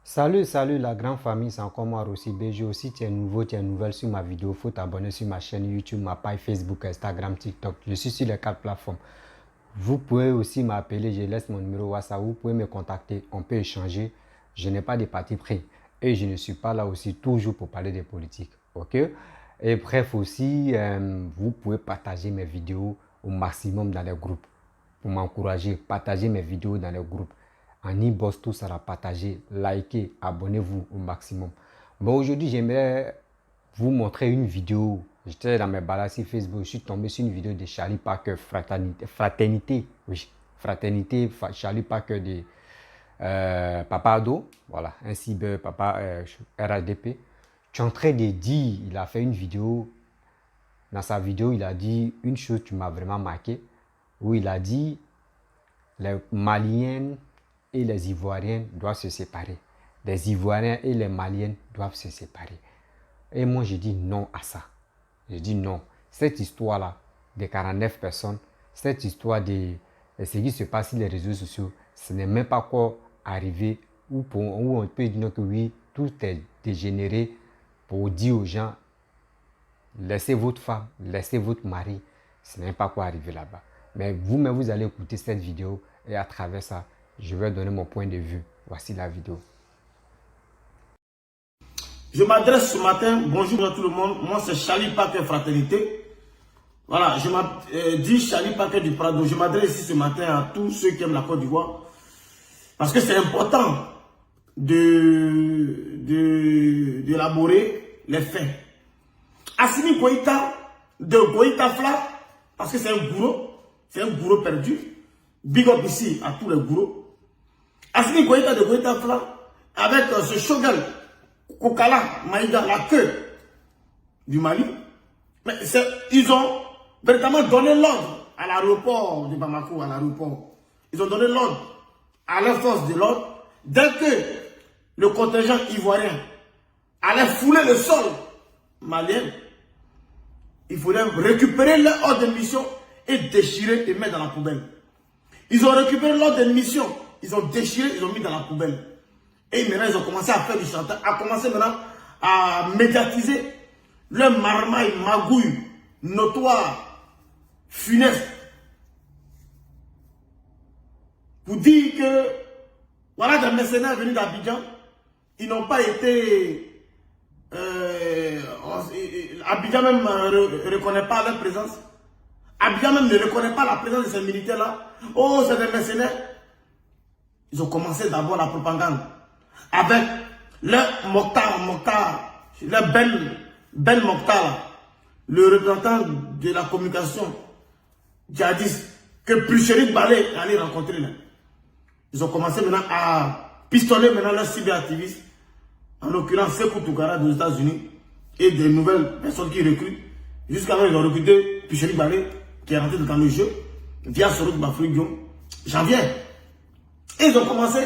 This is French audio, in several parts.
Salut la grande famille, c'est encore moi Rossi BG. Aussi, tu es nouveau, tu es nouvelle sur ma vidéo, faut t'abonner sur ma chaîne YouTube, ma page Facebook, Instagram, TikTok. Je suis sur les 4 plateformes. Vous pouvez aussi m'appeler, je laisse mon numéro WhatsApp, vous pouvez me contacter, on peut échanger. Je n'ai pas de parti pris et je ne suis pas là aussi toujours pour parler de politique. Ok? Et bref aussi, vous pouvez partager mes vidéos au maximum dans les groupes. Pour m'encourager, partagez mes vidéos dans les groupes. En inbox, tout sera partagé, likez, abonnez-vous au maximum. Bon, aujourd'hui, j'aimerais vous montrer une vidéo. J'étais dans mes balades sur Facebook, je suis tombé sur une vidéo de Charlie Parker, Fraternité, Charlie Parker de Papa Ado, voilà, un cyber papa RHDP. Tu es en train de dire, il a fait une vidéo, dans sa vidéo, il a dit une chose qui m'a vraiment marqué, où il a dit, les Maliens et les Ivoiriens doivent se séparer. Les Ivoiriens et les Maliens doivent se séparer. Et moi, je dis non à ça. Je dis non. Cette histoire-là, de 49 personnes, cette histoire de ce qui se passe sur les réseaux sociaux, ce n'est même pas encore arrivé où on peut dire que oui, tout est dégénéré pour dire aux gens, laissez votre femme, laissez votre mari. Ce n'est pas quoi arriver là-bas. Mais vous-même, vous allez écouter cette vidéo et à travers ça, je vais donner mon point de vue. Voici la vidéo. Je m'adresse ce matin, bonjour à tout le monde, moi c'est Charlie Parker Fraternité. Voilà, je m'appelle Charlie Parker du Prado. Je m'adresse ici ce matin à tous ceux qui aiment la Côte d'Ivoire. Parce que c'est important d'élaborer les faits. Assimi Goïta, de Goïta Fla, parce que c'est un gourou perdu. Big up ici à tous les gourous. Assimi Goïta de Goïta Fla, avec ce shogun Kokala Maïga, la queue du Mali. Mais ils ont véritablement donné l'ordre à l'aéroport de Bamako, à l'aéroport. Ils ont donné l'ordre à la force de l'ordre. Dès que le contingent ivoirien allait fouler le sol malien, il fallait récupérer leur ordre de mission et déchirer et mettre dans la poubelle. Ils ont récupéré l'ordre de mission, ils ont déchiré, ils ont mis dans la poubelle. Et maintenant, ils ont commencé à faire du chantage, à commencer maintenant à médiatiser leur marmaille, magouille, notoire, funeste. Pour dire que, voilà des mercenaires venus d'Abidjan, ils n'ont pas été... Abidjan même ne reconnaît pas leur présence. Abidjan même ne reconnaît pas la présence de ces militaires-là. Oh, c'est des mercenaires. Ils ont commencé d'abord la propagande. Avec le Mokhtar, le Ben Mokhtar, le représentant de la communication djihadiste, que Plucherik Balé allait rencontrer là. Ils ont commencé maintenant à pistoler maintenant leurs cyberactivistes, en l'occurrence Sekou Toukara des États-Unis et des nouvelles personnes qui recrutent. Jusqu'à maintenant, ils ont recruté Plucherik Balé, qui est rentré dans le jeu, via Sorot Bafouidion. J'en viens. Et ils ont commencé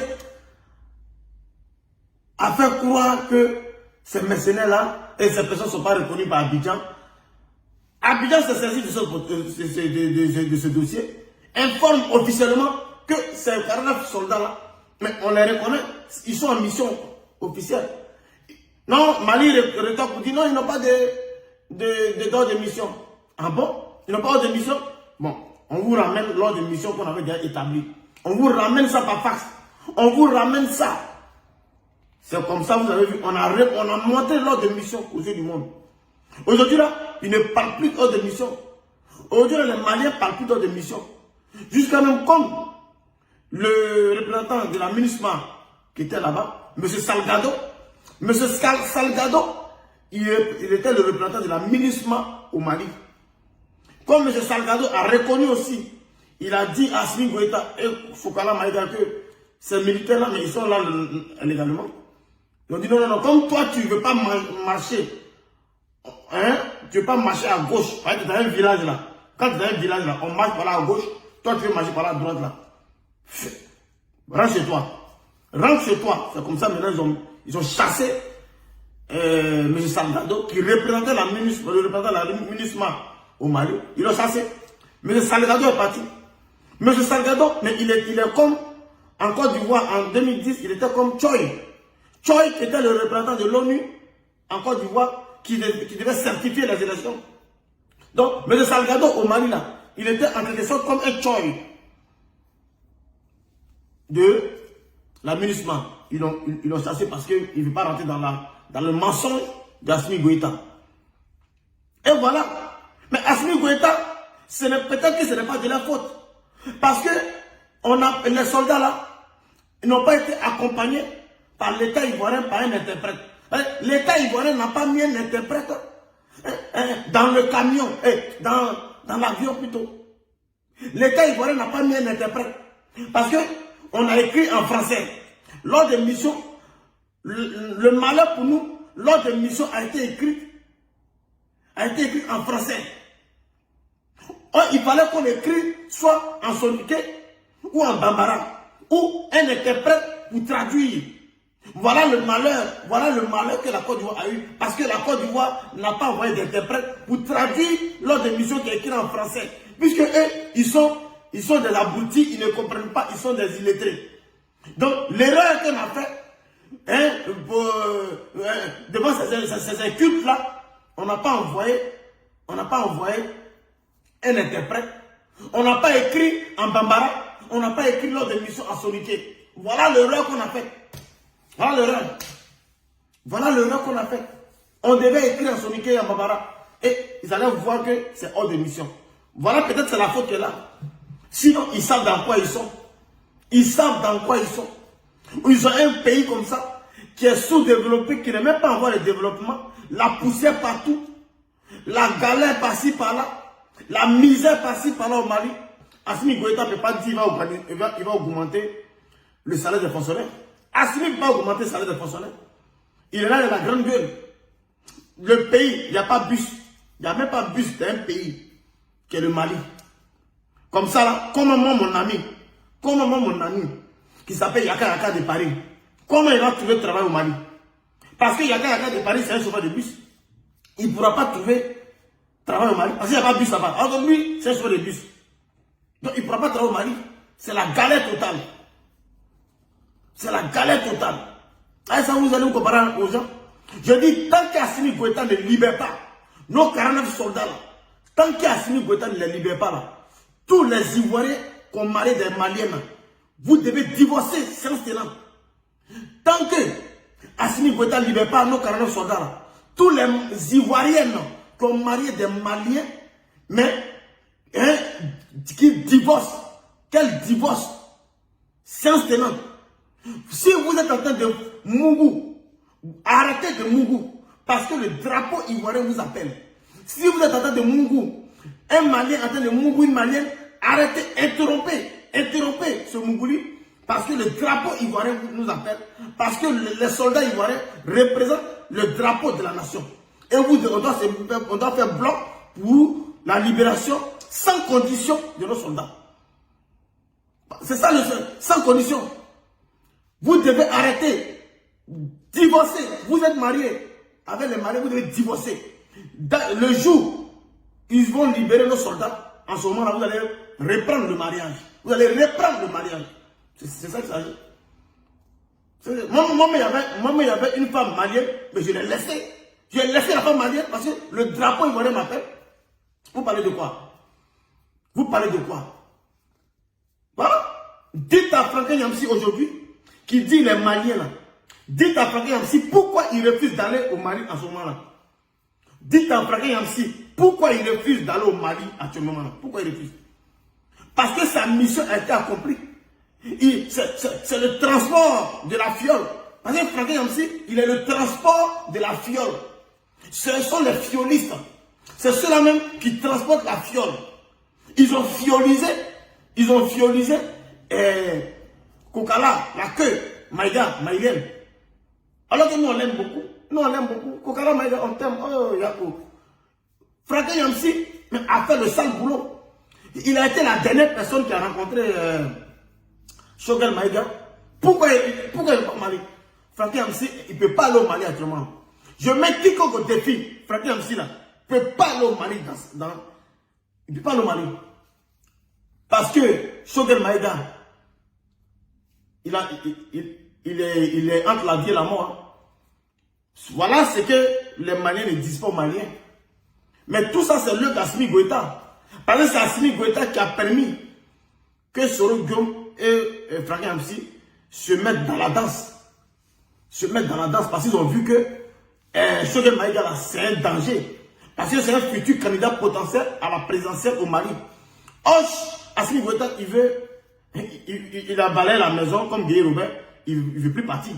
à faire croire que ces mercenaires-là et ces personnes ne sont pas reconnues par Abidjan. Abidjan s'est saisi de ce dossier, informe officiellement que ces 49 soldats-là, mais on les reconnaît, ils sont en mission officielle. Non, Mali rétorque pour dire non, ils n'ont pas d'ordre de mission. Ah bon? Ils n'ont pas d'ordre de mission? Bon, on vous ramène l'ordre de mission qu'on avait déjà établi. On vous ramène ça par fax. On vous ramène ça. C'est comme ça, vous avez vu, on a montré l'ordre de mission aux yeux du monde. Aujourd'hui, là, ils ne parlent plus d'ordre de mission. Aujourd'hui, les Maliens ne parlent plus d'ordre de mission. Jusqu'à même comme le représentant de la MINUSMA qui était là-bas, M. Salgado. M. Salgado, il était le représentant de la MINUSMA au Mali. Comme M. Salgado a reconnu aussi, il a dit à Assimi Goïta et Fokala Maïga que ces militaires-là, mais ils sont là légalement. Ils ont dit non, comme toi tu ne veux pas marcher, hein, tu ne veux pas marcher à gauche, parce que dans un village là, quand tu es dans un village là, on marche par là à gauche, toi tu veux marcher par là à droite là. Rentre chez toi. Rentre chez toi. C'est comme ça maintenant ils ont chassé M. Salgado qui représentait la MINUSMA au Mali. Ils l'ont chassé. M. Salgado est parti. M. Salgado, mais il est comme en Côte d'Ivoire en 2010, il était comme Choi. Choi, qui était le représentant de l'ONU en Côte d'Ivoire, qui devait certifier les élections. Donc, M. Salgado au Mali, là, il était en quelque sorte comme un Choi de l'aménagement. Ils l'ont chassé parce qu'il ne veut pas rentrer dans le mensonge d'Assimi Goïta. Et voilà. Mais Assimi Goïta, peut-être que ce n'est pas de la faute. Parce que les soldats là, ils n'ont pas été accompagnés par l'État ivoirien, par un interprète. L'État ivoirien n'a pas mis un interprète dans le camion, dans l'avion plutôt. L'État ivoirien n'a pas mis un interprète. Parce qu'on a écrit en français. Lors des missions, le malheur pour nous, lors des missions a été écrit en français. Or, il fallait qu'on écrit soit en soninké ou en bambara, ou un interprète pour traduire. Voilà le malheur que la Côte d'Ivoire a eu, parce que la Côte d'Ivoire n'a pas envoyé d'interprète pour traduire lors des missions qui est écrites en français. Puisque eux, ils sont des abrutis, ils ne comprennent pas, ils sont des illettrés. Donc, l'erreur qu'on a faite, devant ces cultes-là, on n'a pas envoyé un interprète, on n'a pas écrit en bambara, on n'a pas écrit lors des missions en soninké. Voilà l'erreur qu'on a faite. Voilà l'erreur qu'on a faite. On devait écrire en soninké et en bambara. Et ils allaient voir que c'est hors de mission. Voilà, peut-être c'est la faute que là. Sinon, ils savent dans quoi ils sont. Ils savent dans quoi ils sont. Ils ont un pays comme ça, qui est sous-développé, qui n'est même pas en voie de développement. La poussière partout. La galère par-ci, par-là. La misère par-ci, par-là au Mali. Assimi Goïta ne peut pas dire qu'il va augmenter le salaire des fonctionnaires. Assimi ne peut pas augmenter le salaire des fonctionnaires. Il est là dans la grande gueule. Le pays, il n'y a pas de bus. Il n'y a même pas de bus d'un pays qui est le Mali. Comme ça, là, comment moi, mon ami, qui s'appelle Yaka Yaka de Paris, comment il va trouver travail au Mali? Parce que Yaka Yaka de Paris, c'est un chauffeur de bus. Il ne pourra pas trouver travail au Mali. Parce qu'il n'y a pas de bus là-bas. Alors lui, c'est un chauffeur de bus. Donc il ne pourra pas travailler au Mali. C'est la galère totale. C'est la galère totale. Ah, ça, vous allez vous comparer aux gens. Je dis, tant qu'Assimi Goïta ne libère pas nos 49 soldats là, tant qu'Assimi Goïta ne les libère pas là, tous les Ivoiriens qu'on marie des Maliens, vous devez divorcer, séance tenante. Tant que Assimi Goïta ne libère pas nos 49 soldats là, tous les Ivoiriens qu'on marie des Maliens, mais qui divorcent, quel divorce, séance tenante. Si vous êtes en train de Mougou, arrêtez de Mougou, parce que le drapeau ivoirien vous appelle. Si vous êtes en train de Mougou, un Malien en train de Mougou, une Malienne, arrêtez, interrompez ce Mougouli, parce que le drapeau ivoirien nous appelle, parce que les soldats ivoiriens représentent le drapeau de la nation. Et on doit faire bloc pour la libération sans condition de nos soldats. C'est ça le seul, sans condition. Vous devez arrêter, divorcer. Vous êtes mariés avec les mariés, vous devez divorcer. Le jour ils vont libérer nos soldats, en ce moment-là, vous allez reprendre le mariage. Vous allez reprendre le mariage. C'est ça que ça s'agit. Moi, il y avait une femme mariée, mais je l'ai laissée. J'ai laissé la femme mariée parce que le drapeau ivoirien m'appelle. Vous parlez de quoi? Vous parlez de quoi? Voilà. Dites à Franklin Yamsi aujourd'hui, qui dit les Maliens là, dites à Franklin Yamsi pourquoi il refuse d'aller au Mali en ce moment-là. Dites à Franklin Yamsi pourquoi il refuse d'aller au Mali à ce moment-là. Pourquoi il refuse? Parce que sa mission a été accomplie. C'est le transport de la fiole. Parce que Franklin Yamsi, il est le transport de la fiole. Ce sont les fiolistes. C'est ceux-là même qui transportent la fiole. Ils ont fiolisé Kokala, la queue, Maïga, Maïgen. Alors que nous on l'aime beaucoup. Nous on l'aime beaucoup. Kokala, Maïga, on t'aime. Oh, Yakou. Franklin Yamsi a fait le sale boulot. Il a été la dernière personne qui a rencontré Choguel Maïga. Pourquoi il n'est pas au Mali? Franklin Yamsi, il ne peut pas aller au Mali actuellement. Je mets quiconque au défi. Franklin Yamsi là, ne peut pas aller au Mali. Il ne peut pas aller au Mali. Parce que Choguel Maïga, il est entre la vie et la mort. Voilà ce que les Maliens ne disent pas aux Maliens. Mais tout ça, c'est le d'Assimi Goïta. Parce que c'est Assimi Goïta qui a permis que Soro Guillaume et Franck Amsi se mettent dans la danse. Se mettent dans la danse parce qu'ils ont vu que Choguel Maïga, c'est un danger. Parce que c'est un futur candidat potentiel à la présidentielle au Mali. Assimi Goïta, il a balayé la maison comme Guy Robert, il ne veut plus partir.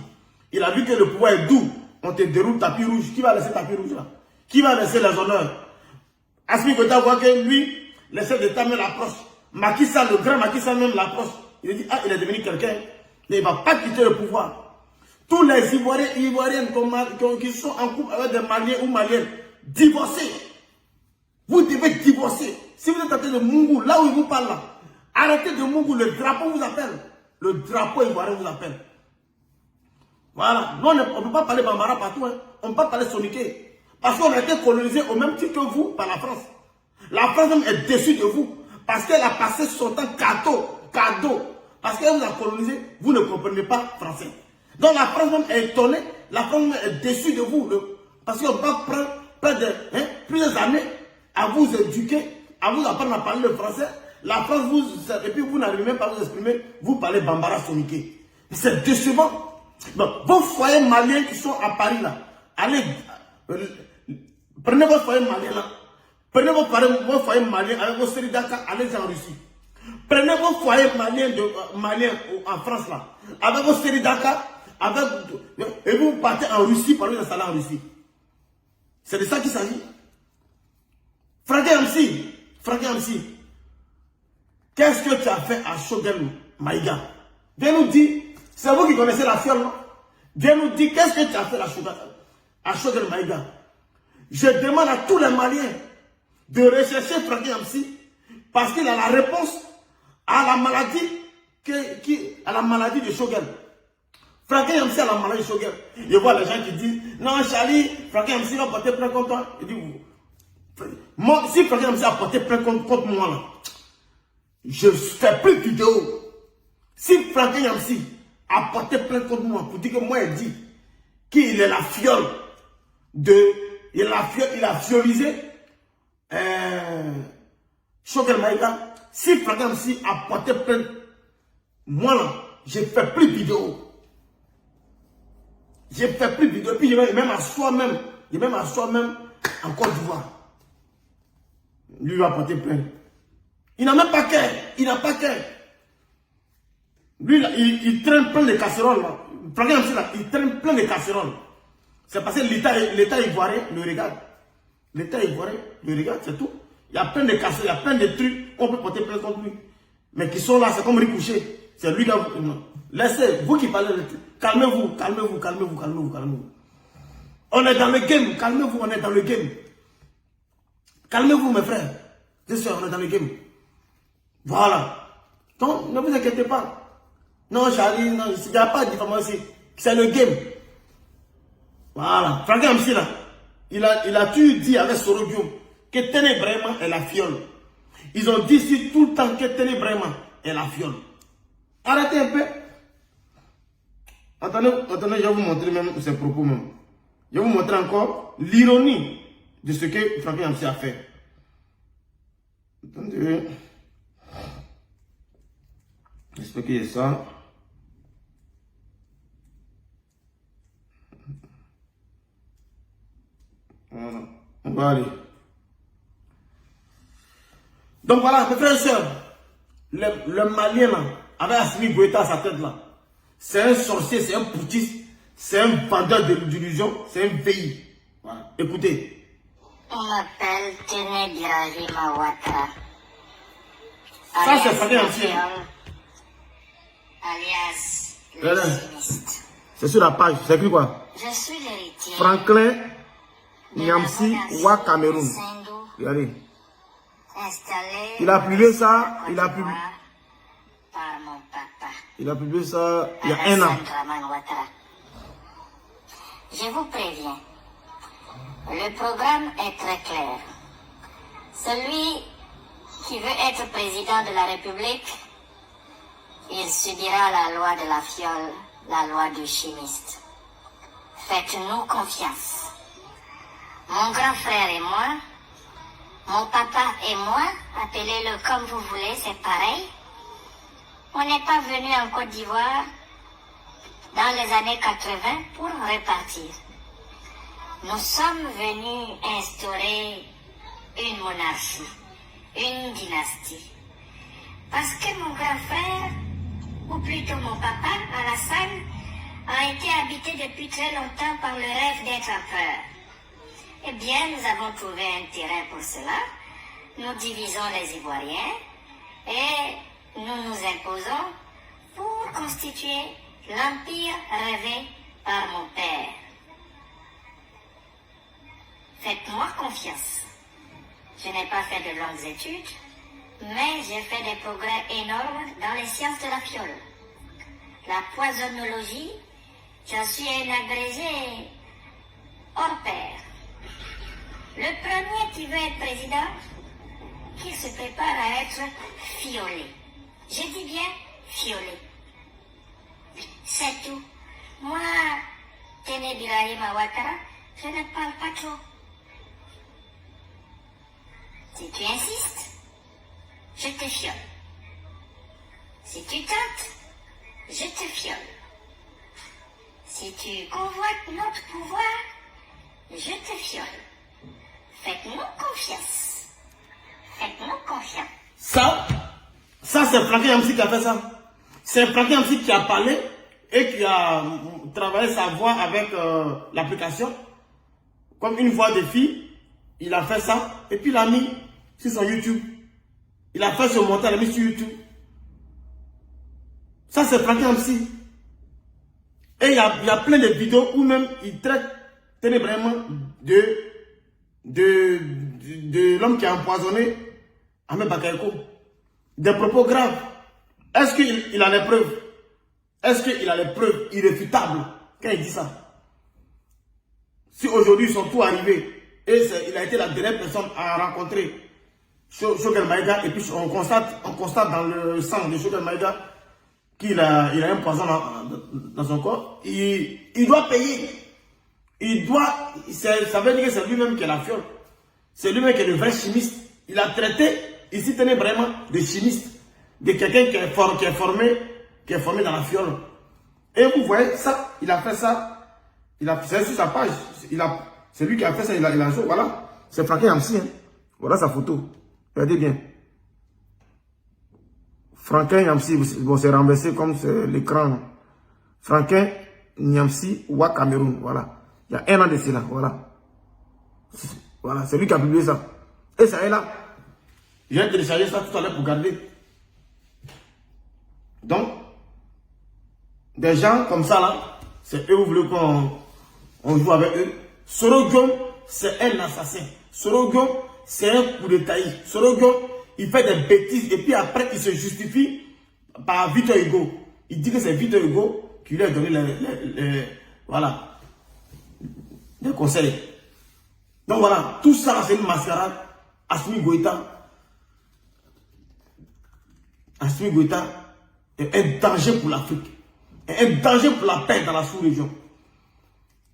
Il a vu que le pouvoir est doux. On te déroule tapis rouge. Qui va laisser tapis rouge là? Qui va laisser les honneurs? Assimi Goïta voit que lui, les chefs d'État même l'approche. Macky Sall, le grand Macky Sall même l'approche. Il dit, ah, il est devenu quelqu'un. Mais il ne va pas quitter le pouvoir. Tous les Ivoiriens et Ivoiriennes qui sont en couple avec des Maliens ou Maliennes, divorcez. Vous devez divorcer. Si vous êtes en train de Mungou, là où il vous parle là, arrêtez de Mungou, le drapeau vous appelle. Le drapeau ivoirien vous appelle. Voilà. Nous, on ne peut pas parler Bambara partout. Hein. On ne peut pas parler Soniké. Parce qu'on a été colonisé au même titre que vous par la France. La France même est déçue de vous. Parce qu'elle a passé son temps cadeau. Parce qu'elle vous a colonisé, vous ne comprenez pas français. Donc la France même est étonnée, la France même est déçue de vous. Parce qu'on va prendre plusieurs années à vous éduquer, à vous apprendre à parler le français. La France vous... Et puis vous n'arrivez même pas à vous exprimer, vous parlez Bambara Soniké. C'est décevant. Donc, vos foyers maliens qui sont à Paris là, allez, prenez vos foyers maliens là. Prenez vos foyers maliens avec vos séries d'Aka, allez en Russie. Prenez vos foyers maliens en France là, avec vos séries d'Aka, et vous partez en Russie pour vous installer en Russie. C'est de ça qu'il s'agit. Franck Amsi, qu'est-ce que tu as fait à Choguel Maïga? Viens nous dire, c'est vous qui connaissez la fiole, non? Viens nous dire, qu'est-ce que tu as fait à Choguel Maïga? Je demande à tous les Maliens de rechercher Franck Amsi parce qu'il a la réponse à la maladie de Choguel. Franck Amsi a la maladie de Choguel. Je vois les gens qui disent non, Charlie, Franck Amsi va porter plainte contre toi. Il dit moi, si Franck Amsi a porté plainte contre moi, là, je ne fais plus de vidéo. Si Franck Amsi a porté plainte contre moi pour dire que moi, il dit qu'il est la fiole il a fiolisé Choguel Maïga. Si Franck Amsi a porté plainte, moi là, je ne fais plus de vidéo. Je ne fais plus de vidéo. Puis je vais même asseoir même en Côte d'Ivoire. Lui va porter plainte. Il n'a même pas cœur. Il n'a pas cœur. Lui, là, il traîne plein de casseroles. Là. Franck Amsi là, il traîne plein de casseroles. C'est parce que l'État ivoirien le regarde. L'État ivoirien le regarde, c'est tout. Il y a plein de casseroles, il y a plein de trucs qu'on peut porter plainte contre lui. Mais qui sont là, c'est comme Ricochet. C'est lui qui a... Laissez, vous qui parlez, calmez-vous. On est dans le game, calmez-vous, on est dans le game. Calmez-vous, mes frères. C'est sûr, on est dans le game. Voilà. Donc, ne vous inquiétez pas. Non, Charlie, non, il n'y a pas de diffamation. C'est le game. Voilà. Franck Amsi, là, il a toujours dit avec Soro Guillaume que Téné Brahima est la fiole. Ils ont dit ici tout le temps que Téné Brahima est la fiole. Arrêtez un peu. Attendez, je vais vous montrer même ses propos même. Je vais vous montrer encore l'ironie de ce que Franck Amsi a fait. Attendez. J'espère qu'il y a ça. Voilà. On va aller. Donc voilà, mes frères et sœurs, le Malien là, avec Assimi Goïta à sa tête là, c'est un sorcier, c'est un putiste, c'est un vendeur d'illusions, c'est un pays. Voilà. Écoutez. On m'appelle Téné Brahima Ouattara. Ça c'est Franck Amsi. Alias le chimiste. C'est sur la page, c'est écrit quoi? Je suis l'héritier. Franklin Nyamsi Wa Cameroun. Regardez. Installé. Il a publié ça, il a publié. Par mon papa. Il a publié ça il y a un an. Je vous préviens, le programme est très clair. Celui qui veut être président de la République, il subira la loi de la fiole la loi du chimiste. Faites-nous confiance. Mon grand frère et moi, mon papa et moi, appelez-le comme vous voulez, c'est pareil. On n'est pas venu en Côte d'Ivoire dans les années 80 pour repartir. Nous sommes venus instaurer une monarchie, une dynastie. Parce que mon grand frère, ou plutôt mon papa, Alassane, a été habité depuis très longtemps par le rêve d'être empereur. Eh bien, nous avons trouvé un terrain pour cela. Nous divisons les Ivoiriens et nous nous imposons pour constituer l'empire rêvé par mon père. Faites-moi confiance. Je n'ai pas fait de longues études, mais j'ai fait des progrès énormes dans les sciences de la fiole. La poisonnologie, je suis un agrégé hors pair. Le premier qui veut être président, qu'il se prépare à être fiolé. Je dis bien fiolé. C'est tout. Moi, Tene Birahim Ouattara, je ne parle pas trop. Si tu insistes, je te fiole. Si tu tentes, je te fiole. Si tu convoites notre pouvoir, je te fiole. Faites-nous confiance. Faites-nous confiance. Ça c'est Franky Yamsi qui a fait ça. C'est Franky Yamsi qui a parlé et qui a travaillé sa voix avec l'application. Comme une voix de fille, il a fait ça et puis il l'a mis sur son YouTube. Il a fait ce montage, il l'a mis sur YouTube. Ça c'est Franky Yamsi. Et il y a plein de vidéos où même il traite ténébrement de l'homme qui a empoisonné Ahmed Bakayoko. Des propos graves. Est-ce qu'il a les preuves? Est-ce qu'il a les preuves irréfutables quand il dit ça? Si aujourd'hui ils sont tous arrivés et il a été la dernière personne à rencontrer Choguel Maïga et puis on constate dans le sang de Choguel Maïga qu'il a un poison dans son corps, il doit payer. Ça veut dire que c'est lui-même qui est la fiole. C'est lui-même qui est le vrai chimiste. Il a traité, ici tenait vraiment de chimiste, de quelqu'un qui est formé dans la fiole. Et vous voyez ça, il a fait ça, c'est sur sa page, c'est lui qui a fait ça, il a joué, voilà. C'est Franky Yamsi, hein. Voilà sa photo. Regardez bien. Franky Yamsi, bon, c'est renversé comme l'écran. Franky Yamsi, Ouah Cameroun, voilà. Il y a 1 an de cela, voilà. Voilà, c'est lui qui a publié ça. Et ça est là. J'ai téléchargé ça tout à l'heure pour garder. Donc, des gens comme ça là, c'est eux qui voulaient qu'on joue avec eux. Soro Guom, c'est un assassin. Soro Guom, c'est un coup de taille. Soro Guom, il fait des bêtises et puis après il se justifie par Victor Hugo. Il dit que c'est Victor Hugo qui lui a donné voilà, des conseils. Donc voilà, tout ça c'est une mascarade. Assimi Goïta est un danger pour l'Afrique, est un danger pour la paix dans la sous-région.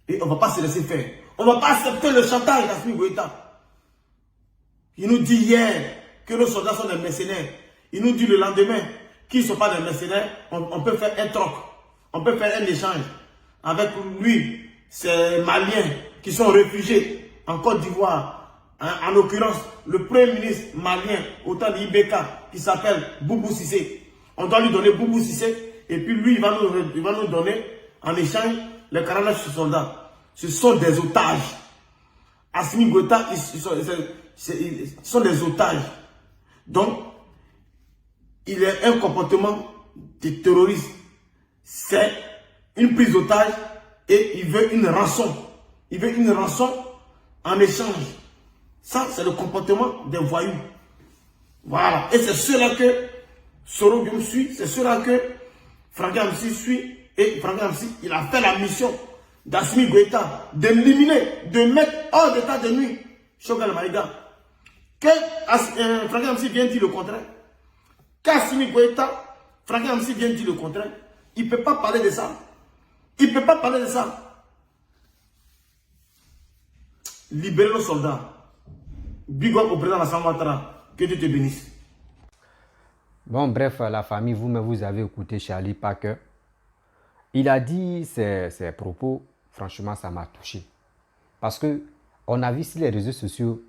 Et on ne va pas se laisser faire. On ne va pas accepter le chantage d'Assimi Goïta. Il nous dit hier que nos soldats sont des mercenaires. Il nous dit le lendemain qu'ils ne sont pas des mercenaires. On peut faire un troc. On peut faire un échange avec lui. Ces Maliens qui sont réfugiés en Côte d'Ivoire. En l'occurrence, le premier ministre malien au temps d'Ibk qui s'appelle Boubou Sissé. On doit lui donner Boubou Sissé et puis lui, il va nous donner en échange les 49 soldats. Ce sont des otages. Assimi Goïta, ils sont des otages. Donc, il est un comportement de terroriste. C'est une prise d'otage et il veut une rançon. Il veut une rançon en échange. Ça, c'est le comportement des voyous. Voilà. Et c'est cela que Soro Guom suit. C'est cela que Franky Yamsi suit. Et Franky Yamsi, il a fait la mission d'Assimi Goïta d'éliminer, de mettre hors d'état de nuit Choguel Maïga. Que Franky Yamsi vient dire le contraire. Qu'Assimi Goïta, Franky Yamsi vient dire le contraire. Il ne peut pas parler de ça. Il ne peut pas parler de ça. Libérez nos soldats. Big up au président Alassane Ouattara. Que Dieu te bénisse. Bon, bref, la famille, vous-même, vous avez écouté Charlie Parker. Il a dit ses propos, franchement, ça m'a touché. Parce que on a vu sur les réseaux sociaux,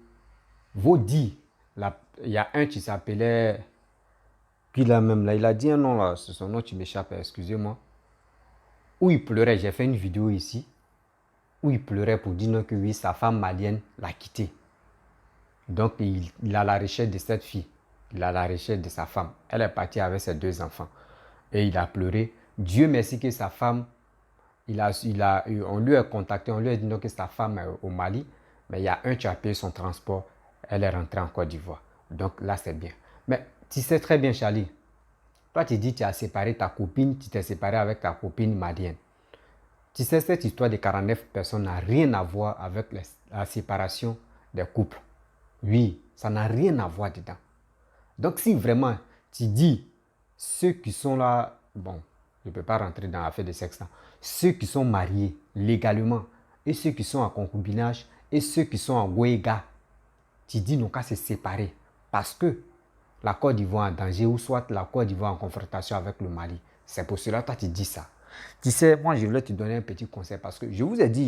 vos dits, il y a un qui s'appelait, puis là même, là, il a dit un nom, là, son nom qui m'échappe, excusez-moi, où il pleurait. J'ai fait une vidéo ici, où il pleurait pour dire non, que oui, sa femme malienne l'a quitté. Donc, il a la recherche de cette fille. Il a la recherche de sa femme. Elle est partie avec ses 2 enfants. Et il a pleuré. Dieu merci que sa femme, on lui a contacté, on lui a dit non, que sa femme est au Mali. Mais il y a un qui a payé son transport. Elle est rentrée en Côte d'Ivoire. Donc là, c'est bien. Mais tu sais très bien, Charlie. Toi, tu dis que tu as séparé ta copine, tu t'es séparé avec ta copine malienne. Tu sais, cette histoire de 49 personnes n'a rien à voir avec la séparation des couples. Oui, ça n'a rien à voir dedans. Donc, si vraiment tu dis ceux qui sont là, bon, je ne peux pas rentrer dans l'affaire de sexe, ceux qui sont mariés légalement et ceux qui sont en concubinage et ceux qui sont en goéga, tu dis non qu'à se séparer parce que la Côte d'Ivoire est en danger ou soit la Côte d'Ivoire en confrontation avec le Mali. C'est pour cela que toi tu dis ça. Tu sais, moi je voulais te donner un petit conseil parce que je vous ai dit,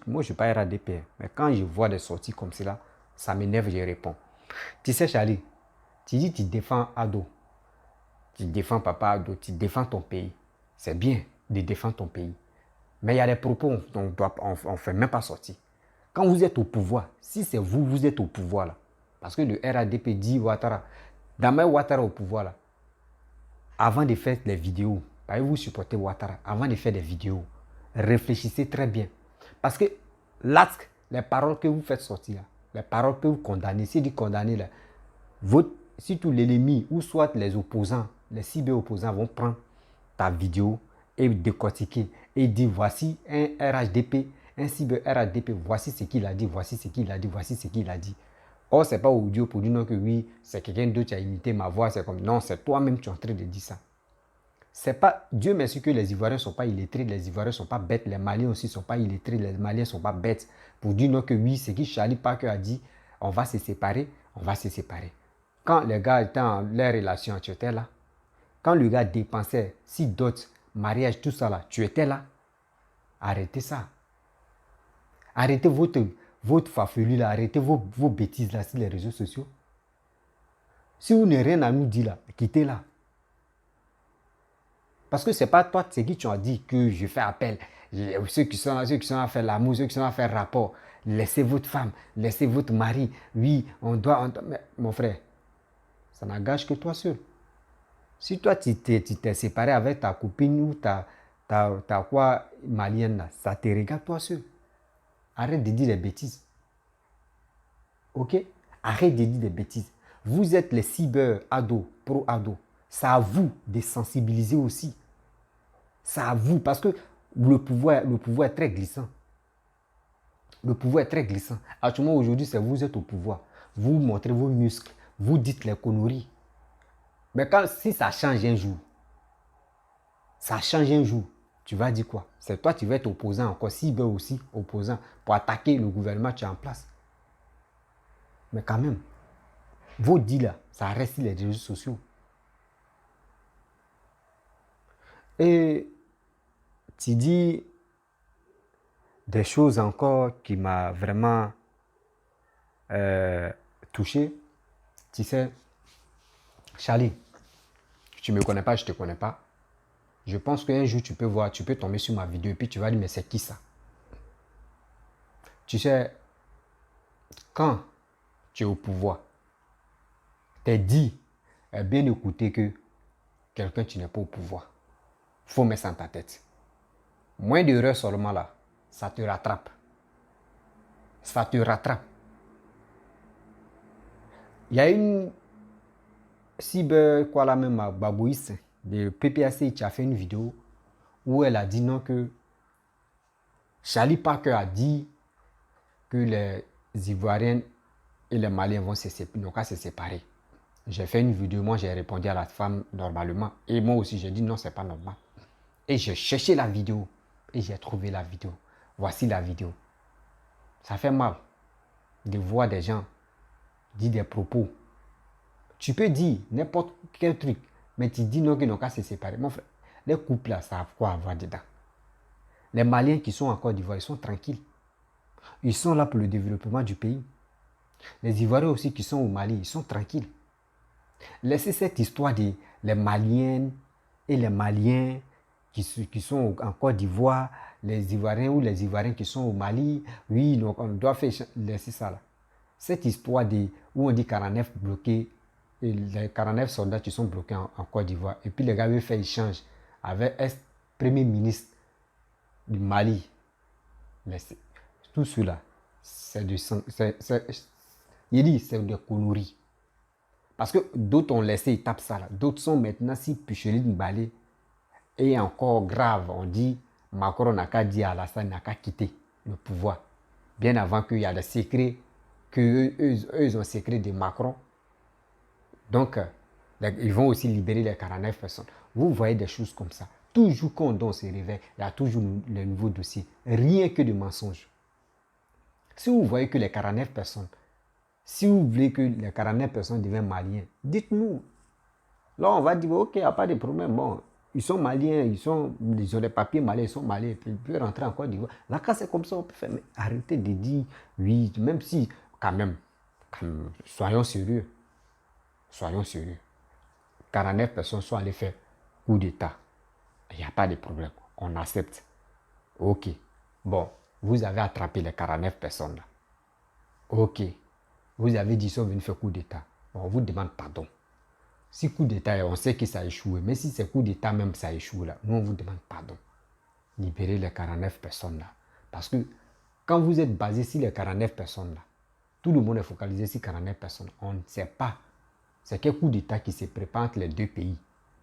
moi je ne suis pas RADP, mais quand je vois des sorties comme cela, ça m'énerve, je réponds. Tu sais, Charlie, tu dis tu défends Ado, tu défends Papa Ado, tu défends ton pays. C'est bien de défendre ton pays. Mais il y a des propos on ne fait même pas sortir. Quand vous êtes au pouvoir, si c'est vous, vous êtes au pouvoir là, parce que le RADP dit Ouattara, Damain Ouattara au pouvoir là, avant de faire les vidéos, vous supportez Ouattara, avant de faire des vidéos, réfléchissez très bien. Parce que l'acte, les paroles que vous faites sortir là, les paroles que vous condamnez, si vous condamnez là, si tous les ennemis ou soit les opposants, les cyber-opposants vont prendre ta vidéo et décortiquer et dire voici un RHDP, un cyber-RHDP, voici ce qu'il a dit, voici ce qu'il a dit, voici ce qu'il a dit. Or, ce n'est pas audio pour dire non que oui, c'est quelqu'un d'autre qui a imité ma voix, c'est comme non, c'est toi-même qui es en train de dire ça. C'est pas, Dieu merci que les Ivoiriens ne sont pas illettrés, les Ivoiriens ne sont pas bêtes, les Maliens aussi ne sont pas illettrés, les Maliens ne sont pas bêtes pour dire non que oui, ce que Charlie Parker a dit, on va se séparer, on va se séparer. Quand les gars étaient en leur relation, tu étais là. Quand le gars dépensait, si dot, mariage, tout ça là, tu étais là. Arrêtez ça. Arrêtez votre farfelu là, arrêtez vos bêtises là sur les réseaux sociaux. Si vous n'avez rien à nous dire là, quittez là. Parce que ce n'est pas toi, c'est qui tu as dit que je fais appel. Ceux qui sont à faire l'amour, ceux qui sont à faire rapport, laissez votre femme, laissez votre mari. Oui, on doit. Mais, mon frère, ça n'engage que toi seul. Si toi, tu t'es séparé avec ta copine ou ta quoi malienne, là, ça te regarde toi seul. Arrête de dire des bêtises. Ok? Arrête de dire des bêtises. Vous êtes les cyber-ados, pro-ados. C'est à vous de sensibiliser aussi. C'est à vous, parce que le pouvoir est très glissant. Le pouvoir est très glissant. Actuellement, aujourd'hui, c'est vous êtes au pouvoir. Vous montrez vos muscles. Vous dites les conneries. Mais si ça change un jour, tu vas dire quoi? C'est toi qui vas être opposant encore, cyber aussi opposant pour attaquer le gouvernement qui est en place. Mais quand même, vos dits là, ça reste sur les réseaux sociaux. Et tu dis des choses encore qui m'ont vraiment touché. Tu sais, Charlie, tu ne me connais pas, je ne te connais pas. Je pense qu'un jour, tu peux tomber sur ma vidéo et puis tu vas dire, mais c'est qui ça? Tu sais, quand tu es au pouvoir, t'es dit, bien écouter que quelqu'un qui n'est pas au pouvoir. Il faut mettre ça dans ta tête. Moins d'erreurs seulement là, ça te rattrape. Ça te rattrape. Il y a une cyber, quoi là même, babouïs de PPAC qui a fait une vidéo où elle a dit non que Charlie Parker a dit que les Ivoiriens et les Maliens vont se séparer. J'ai fait une vidéo, moi j'ai répondu à la femme normalement. Et moi aussi j'ai dit non, c'est pas normal. Et j'ai cherché la vidéo. et j'ai trouvé la vidéo. Voici la vidéo. Ça fait mal de voir des gens dire des propos. Tu peux dire n'importe quel truc, mais tu dis non qu'ils n'ont qu'à se séparer. Mon frère, les couples là savent quoi avoir dedans. Les Maliens qui sont en Côte d'Ivoire, ils sont tranquilles. Ils sont là pour le développement du pays. Les Ivoiriens aussi qui sont au Mali, ils sont tranquilles. Laissez cette histoire des les Maliennes et les Maliens qui sont en Côte d'Ivoire, les Ivoiriens ou les Ivoiriens qui sont au Mali. Oui, donc on doit laisser ça là. Cette histoire où on dit 49 bloqués, et les 49 soldats qui sont bloqués en Côte d'Ivoire, et puis les gars veulent faire échange avec un premier ministre du Mali. Mais tout cela, c'est du sang. Il dit c'est des conneries. Parce que d'autres ont laissé étape ça là. D'autres sont maintenant si Picheline Balé est encore grave. On dit Macron n'a qu'à dire à Alassane n'a qu'à quitter le pouvoir. Bien avant qu'il y a des secrets, qu'eux ont secret de Macron. Donc, ils vont aussi libérer les 49 personnes. Vous voyez des choses comme ça. Toujours quand on se réveille, il y a toujours les nouveaux dossiers. Rien que de mensonges. Si vous voyez que les 49 personnes, si vous voulez que les 49 personnes deviennent maliens, dites-nous. Là, on va dire, ok, il n'y a pas de problème. Bon, ils sont maliens, ils ont des papiers maliens, ils sont maliens, puis ils peuvent rentrer en Côte d'Ivoire. Là, quand c'est comme ça, on peut faire. Mais arrêtez de dire, oui, même si, quand même, soyons sérieux. Soyons sérieux. 49 personnes sont allées faire coup d'État. Il n'y a pas de problème. On accepte. Ok. Bon, vous avez attrapé les 49 personnes là. Ok. Vous avez dit qu'ils sont venus faire coup d'État. Bon, on vous demande pardon. Si coup d'État, on sait que ça a échoué. Mais si c'est coup d'État même, ça a échoué là. Nous, on vous demande pardon. Libérez les 49 personnes là. Parce que quand vous êtes basé sur les 49 personnes là, tout le monde est focalisé sur 49 personnes. On ne sait pas c'est quel coup d'État qui se prépare entre les deux pays.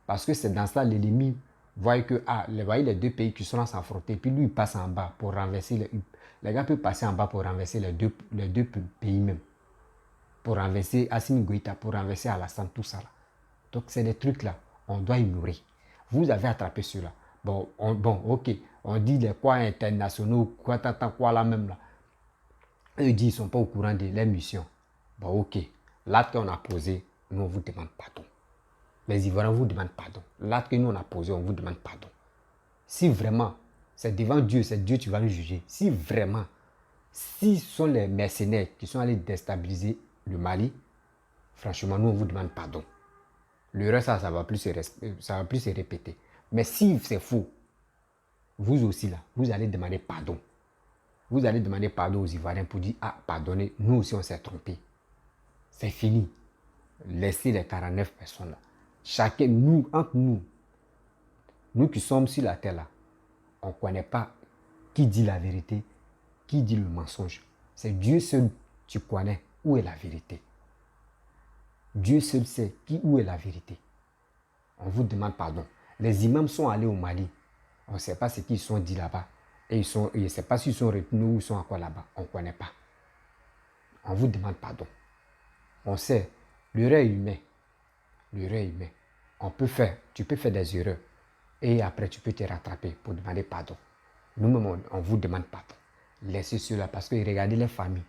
Parce que c'est dans ça l'ennemi voit que les deux pays qui sont là s'affronter, puis lui il passe en bas pour renverser les gars peuvent passer en bas pour renverser les deux pays même. Pour renverser Assimi Goïta, pour renverser Alassane, tout ça là. Donc c'est des trucs là, on doit ignorer. Vous avez attrapé ceux-là. Bon, ok, on dit les quoi internationaux, quoi là même là. Eux disent qu'ils ne sont pas au courant de leur mission. Bon, ok, l'acte qu'on a posé, nous on vous demande pardon. Les Ivoiriens vous demandent pardon. L'acte que nous on a posé, on vous demande pardon. Si vraiment, c'est devant Dieu, c'est Dieu qui va nous juger. Si vraiment, si ce sont les mercenaires qui sont allés déstabiliser le Mali, franchement, nous on vous demande pardon. Le reste, ça va plus se répéter. Mais si c'est faux, vous aussi là, vous allez demander pardon. Vous allez demander pardon aux Ivoiriens pour dire, ah, pardonnez, nous aussi on s'est trompé. C'est fini. Laissez les 49 personnes là. Chacun, nous, entre nous qui sommes sur la terre là, on ne connaît pas qui dit la vérité, qui dit le mensonge. C'est Dieu seul qui connaît où est la vérité. Dieu seul sait où est la vérité. On vous demande pardon. Les imams sont allés au Mali. On ne sait pas ce qu'ils sont dit là-bas. Et on ne sait pas s'ils sont retenus ou ils sont encore là-bas. On ne connaît pas. On vous demande pardon. On sait, l'erreur est humaine. L'erreur est humaine. Tu peux faire des erreurs. Et après, tu peux te rattraper pour demander pardon. Nous-mêmes, on vous demande pardon. Laissez cela parce que regardez les familles,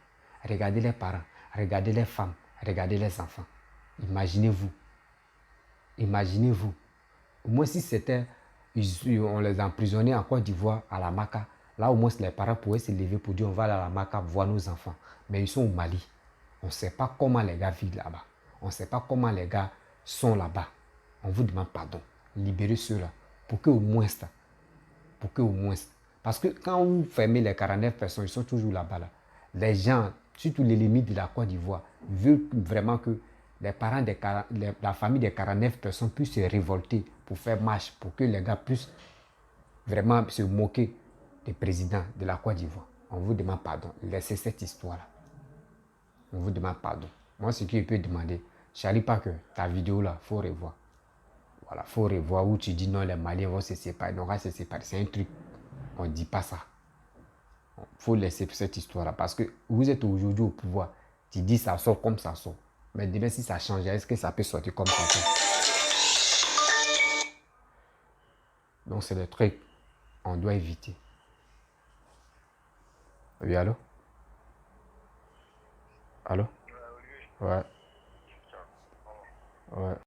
regardez les parents, regardez les femmes, regardez les enfants. Imaginez-vous. Imaginez-vous. Au moins, si c'était, on les emprisonnait en Côte d'Ivoire, à la Maka, là au moins les parents pouvaient se lever pour dire on va aller à la Maka voir nos enfants. Mais ils sont au Mali. On ne sait pas comment les gars vivent là-bas. On ne sait pas comment les gars sont là-bas. On vous demande pardon. Libérez ceux-là. Pour que au moins ça. Pour que au moins. Parce que quand vous fermez les 49 personnes, ils sont toujours là-bas. Là. Les gens, surtout les limites de la Côte d'Ivoire, veulent vraiment que les parents la famille des 49 personnes puissent se révolter pour faire marche, pour que les gars puissent vraiment se moquer des présidents de la Côte d'Ivoire. On vous demande pardon. Laissez cette histoire-là. On vous demande pardon. Moi, ce que je peux demander, Charlie Parker, ta vidéo là, il faut revoir. Voilà, il faut revoir où tu dis non, les Maliens vont se séparer. Non, on va se séparer. C'est un truc. On ne dit pas ça. Il faut laisser cette histoire-là. Parce que vous êtes aujourd'hui au pouvoir. Tu dis ça sort comme ça sort. Mais demain, si ça change, est-ce que ça peut sortir comme ça sort? Donc, c'est des trucs qu'on doit éviter. Oui, allô? Allô? Ouais. Ouais.